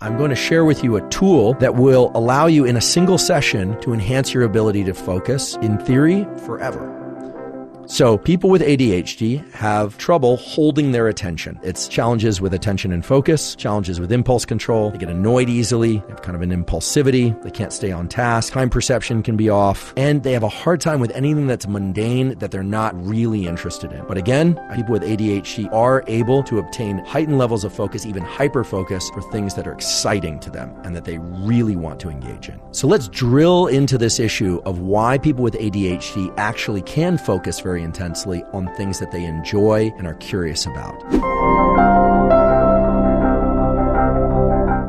I'm going to share with you a tool that will allow you in a single session to enhance your ability to focus, in theory, forever. So people with ADHD have trouble holding their attention. It's challenges with attention and focus, challenges with impulse control. They get annoyed easily. They have kind of an impulsivity. They can't stay on task. Time perception can be off. And they have a hard time with anything that's mundane that they're not really interested in. But again, people with ADHD are able to obtain heightened levels of focus, even hyper-focus, for things that are exciting to them and that they really want to engage in. So let's drill into this issue of why people with ADHD actually can focus very intensely on things that they enjoy and are curious about.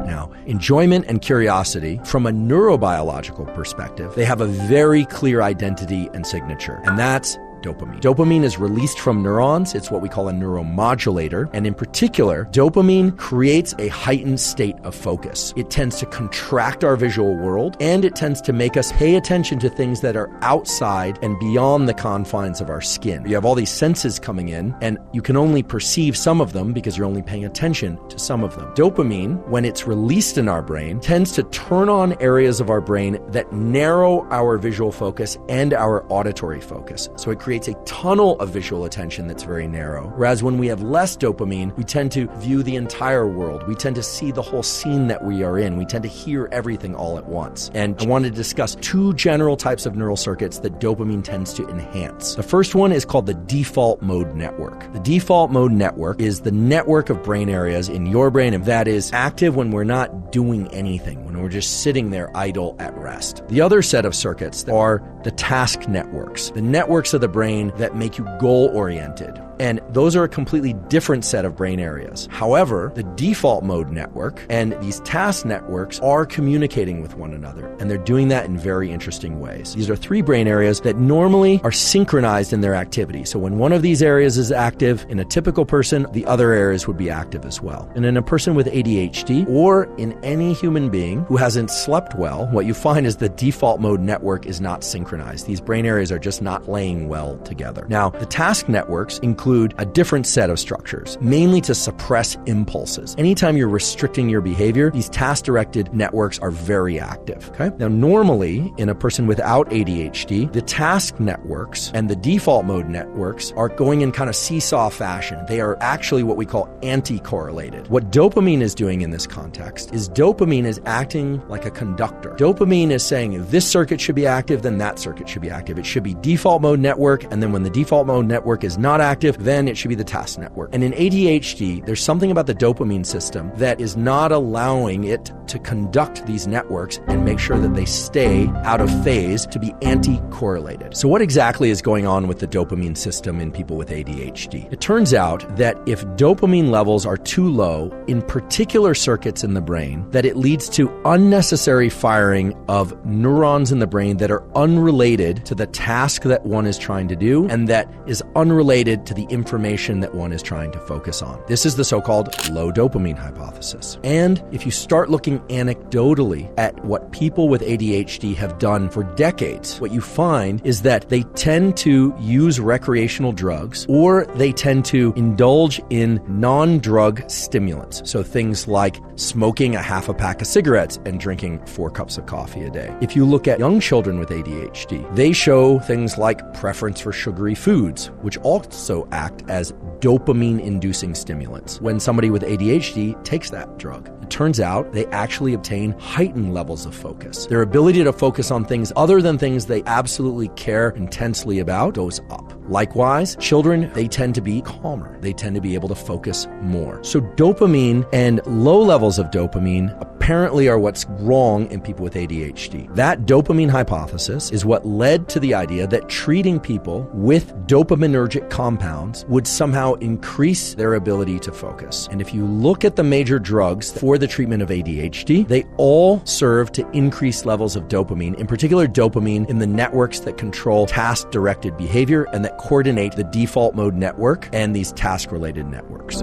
Now, enjoyment and curiosity, from a neurobiological perspective, they have a very clear identity and signature, and that's dopamine. Dopamine is released from neurons. It's what we call a neuromodulator. And in particular, dopamine creates a heightened state of focus. It tends to contract our visual world, and it tends to make us pay attention to things that are outside and beyond the confines of our skin. You have all these senses coming in, and you can only perceive some of them because you're only paying attention to some of them. Dopamine, when it's released in our brain, tends to turn on areas of our brain that narrow our visual focus and our auditory focus. So it creates a tunnel of visual attention that's very narrow. Whereas when we have less dopamine, we tend to view the entire world. We tend to see the whole scene that we are in. We tend to hear everything all at once. And I wanted to discuss two general types of neural circuits that dopamine tends to enhance. The first one is called the default mode network. The default mode network is the network of brain areas in your brain that is active when we're not doing anything, when we're just sitting there idle at rest. The other set of circuits are the task networks, the networks of the brain that make you goal-oriented. And those are a completely different set of brain areas. However, the default mode network and these task networks are communicating with one another, and they're doing that in very interesting ways. These are three brain areas that normally are synchronized in their activity. So when one of these areas is active in a typical person, the other areas would be active as well. And in a person with ADHD, or in any human being who hasn't slept well, what you find is the default mode network is not synchronized. These brain areas are just not laying well together. Now, the task networks include a different set of structures, mainly to suppress impulses. Anytime you're restricting your behavior, these task-directed networks are very active. Okay? Now, normally, in a person without ADHD, the task networks and the default mode networks are going in kind of seesaw fashion. They are actually what we call anti-correlated. What dopamine is doing in this context is dopamine is acting like a conductor. Dopamine is saying this circuit should be active, then that circuit should be active. It should be default mode network, and then when the default mode network is not active, then it should be the task network. And in ADHD, there's something about the dopamine system that is not allowing it to conduct these networks and make sure that they stay out of phase to be anti-correlated. So what exactly is going on with the dopamine system in people with ADHD? It turns out that if dopamine levels are too low in particular circuits in the brain, that it leads to unnecessary firing of neurons in the brain that are unrelated to the task that one is trying to do and that is unrelated to the information that one is trying to focus on. This is the so-called low dopamine hypothesis. And if you start looking anecdotally at what people with ADHD have done for decades, what you find is that they tend to use recreational drugs, or they tend to indulge in non-drug stimulants. So things like smoking a half a pack of cigarettes and drinking 4 cups of coffee a day. If you look at young children with ADHD, they show things like preference for sugary foods, which also act as dopamine-inducing stimulants. When somebody with ADHD takes that drug, it turns out they actually obtain heightened levels of focus. Their ability to focus on things other than things they absolutely care intensely about goes up. Likewise, children, they tend to be calmer. They tend to be able to focus more. So dopamine and low levels of dopamine apparently are what's wrong in people with ADHD. That dopamine hypothesis is what led to the idea that treating people with dopaminergic compounds would somehow increase their ability to focus. And if you look at the major drugs for the treatment of ADHD, they all serve to increase levels of dopamine, in particular dopamine in the networks that control task-directed behavior and that coordinate the default mode network and these task-related networks.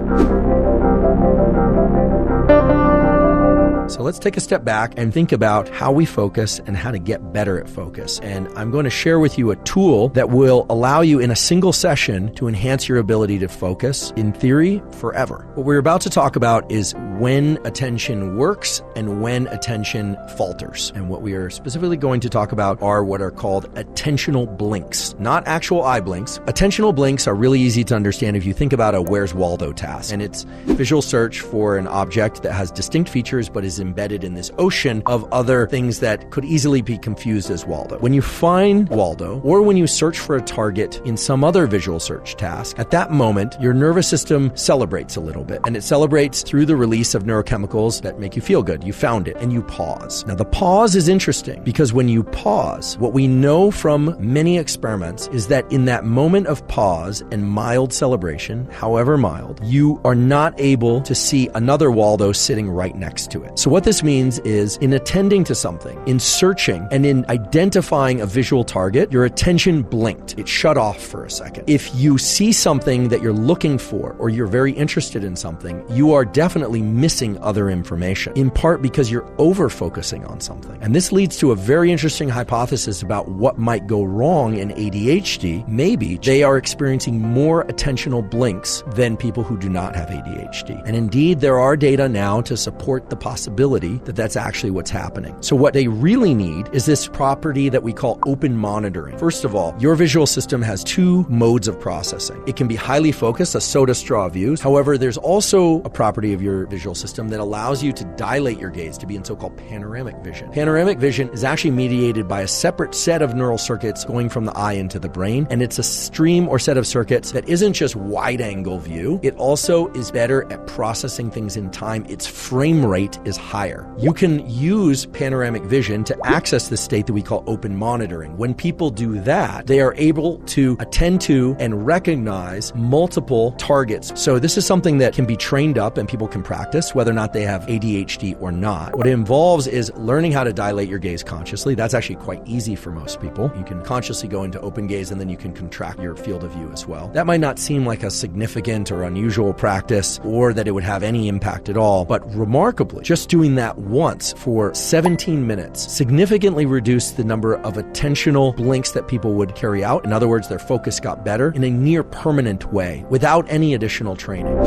So let's take a step back and think about how we focus and how to get better at focus. And I'm going to share with you a tool that will allow you in a single session to enhance your ability to focus, in theory, forever. What we're about to talk about is when attention works and when attention falters. And what we are specifically going to talk about are what are called attentional blinks, not actual eye blinks. Attentional blinks are really easy to understand if you think about a Where's Waldo task. And it's visual search for an object that has distinct features but is embedded in this ocean of other things that could easily be confused as Waldo. When you find Waldo, or when you search for a target in some other visual search task, at that moment, your nervous system celebrates a little bit. And it celebrates through the release of neurochemicals that make you feel good. You found it, and you pause. Now, the pause is interesting because when you pause, what we know from many experiments is that in that moment of pause and mild celebration, however mild, you are not able to see another Waldo sitting right next to it. So what this means is in attending to something, in searching, and in identifying a visual target, your attention blinked. It shut off for a second. If you see something that you're looking for or you're very interested in something, you are definitely missing other information, in part because you're over-focusing on something. And this leads to a very interesting hypothesis about what might go wrong in ADHD. Maybe they are experiencing more attentional blinks than people who do not have ADHD. And indeed, there are data now to support the possibility that that's actually what's happening. So what they really need is this property that we call open monitoring. First of all, your visual system has two modes of processing. It can be highly focused, a soda straw view. However, there's also a property of your visual system that allows you to dilate your gaze to be in so-called panoramic vision. Panoramic vision is actually mediated by a separate set of neural circuits going from the eye into the brain, and it's a stream or set of circuits that isn't just wide-angle view. It also is better at processing things in time. Its frame rate is higher. You can use panoramic vision to access the state that we call open monitoring. When people do that, they are able to attend to and recognize multiple targets. So this is something that can be trained up and people can practice whether or not they have ADHD or not. What it involves is learning how to dilate your gaze consciously. That's actually quite easy for most people. You can consciously go into open gaze and then you can contract your field of view as well. That might not seem like a significant or unusual practice or that it would have any impact at all, but remarkably, just doing that once for 17 minutes significantly reduced the number of attentional blinks that people would carry out. In other words, their focus got better in a near permanent way without any additional training.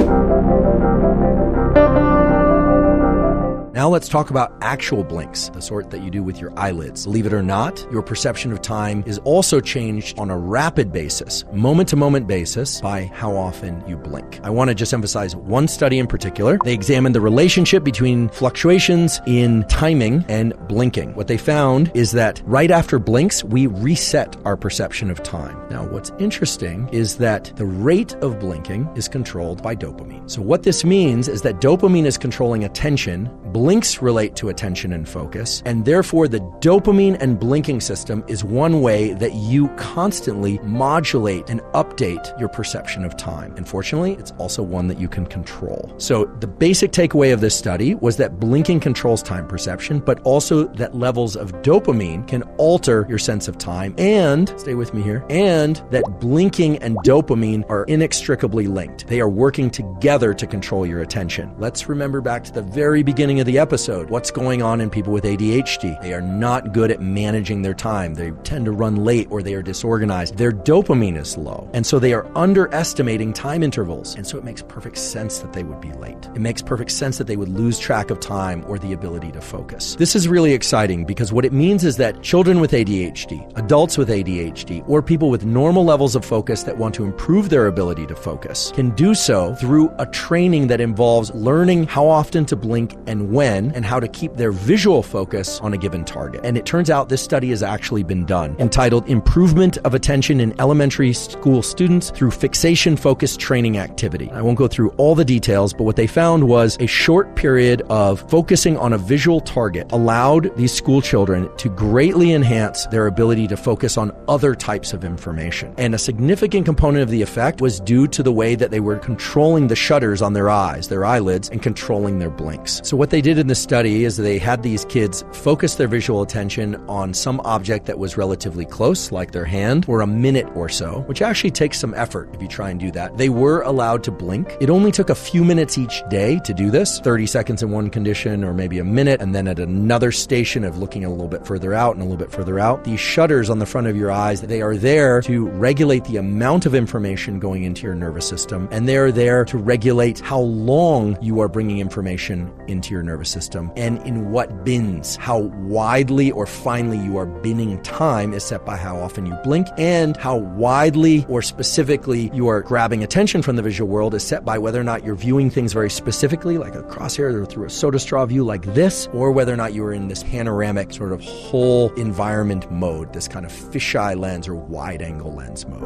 Now let's talk about actual blinks, the sort that you do with your eyelids. Believe it or not, your perception of time is also changed on a rapid basis, moment-to-moment basis, by how often you blink. I want to just emphasize one study in particular. They examined the relationship between fluctuations in timing and blinking. What they found is that right after blinks, we reset our perception of time. Now, what's interesting is that the rate of blinking is controlled by dopamine. So what this means is that dopamine is controlling attention, blinks relate to attention and focus, and therefore the dopamine and blinking system is one way that you constantly modulate and update your perception of time. And fortunately, it's also one that you can control. So the basic takeaway of this study was that blinking controls time perception, but also that levels of dopamine can alter your sense of time, and, stay with me here, and that blinking and dopamine are inextricably linked. They are working together to control your attention. Let's remember back to the very beginning of the episode. What's going on in people with ADHD? They are not good at managing their time. They tend to run late or they are disorganized. Their dopamine is low. And so they are underestimating time intervals. And so it makes perfect sense that they would be late. It makes perfect sense that they would lose track of time or the ability to focus. This is really exciting because what it means is that children with ADHD, adults with ADHD, or people with normal levels of focus that want to improve their ability to focus can do so through a training that involves learning how often to blink and when, and how to keep their visual focus on a given target. And it turns out this study has actually been done, entitled Improvement of Attention in Elementary School Students Through Fixation-Focused Training Activity. I won't go through all the details, but what they found was a short period of focusing on a visual target allowed these school children to greatly enhance their ability to focus on other types of information. And a significant component of the effect was due to the way that they were controlling the shutters on their eyes, their eyelids, and controlling their blinks. So what they did in the study is they had these kids focus their visual attention on some object that was relatively close, like their hand, for a minute or so, which actually takes some effort if you try and do that. They were allowed to blink. It only took a few minutes each day to do this, 30 seconds in one condition or maybe a minute, and then at another station of looking a little bit further out and a little bit further out. These shutters on the front of your eyes, they are there to regulate the amount of information going into your nervous system, and they are there to regulate how long you are bringing information into your nervous system and in what bins. How widely or finely you are binning time is set by how often you blink, and how widely or specifically you are grabbing attention from the visual world is set by whether or not you're viewing things very specifically, like a crosshair or through a soda straw view like this, or whether or not you are in this panoramic sort of whole environment mode, this kind of fisheye lens or wide angle lens mode.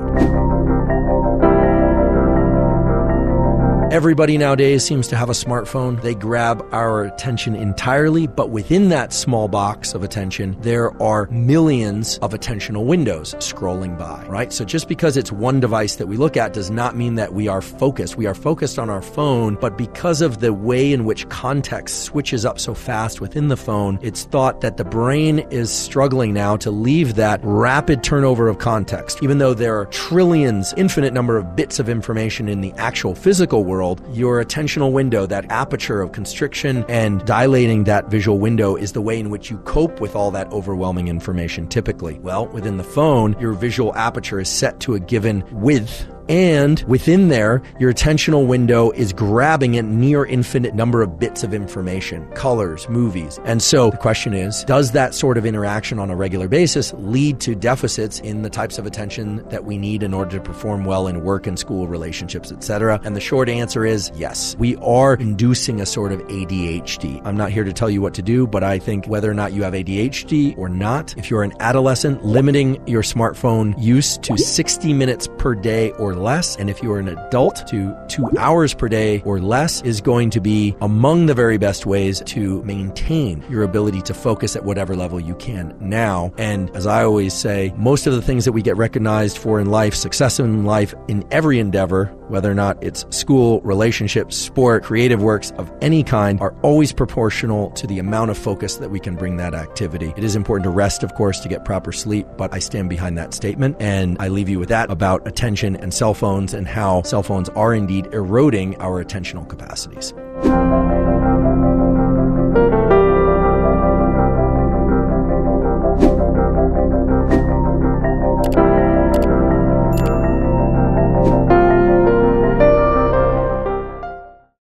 Everybody nowadays seems to have a smartphone. They grab our attention entirely, but within that small box of attention, there are millions of attentional windows scrolling by, right? So just because it's one device that we look at does not mean that we are focused. We are focused on our phone, but because of the way in which context switches up so fast within the phone, it's thought that the brain is struggling now to leave that rapid turnover of context. Even though there are trillions, infinite number of bits of information in the actual physical world, your attentional window, that aperture of constriction and dilating that visual window, is the way in which you cope with all that overwhelming information typically. Well, within the phone, your visual aperture is set to a given width, and within there, your attentional window is grabbing a near infinite number of bits of information, colors, movies. And so the question is, does that sort of interaction on a regular basis lead to deficits in the types of attention that we need in order to perform well in work and school relationships, etc.? And the short answer is yes. We are inducing a sort of ADHD. I'm not here to tell you what to do, but I think whether or not you have ADHD or not, if you're an adolescent, limiting your smartphone use to 60 minutes per day or less, and if you are an adult, to 2 hours per day or less, is going to be among the very best ways to maintain your ability to focus at whatever level you can now. And as I always say, most of the things that we get recognized for in life, success in life, in every endeavor, whether or not it's school, relationships, sport, creative works of any kind, are always proportional to the amount of focus that we can bring that activity. It is important to rest, of course, to get proper sleep, but I stand behind that statement, and I leave you with that about attention and cell phones and how cell phones are indeed eroding our attentional capacities.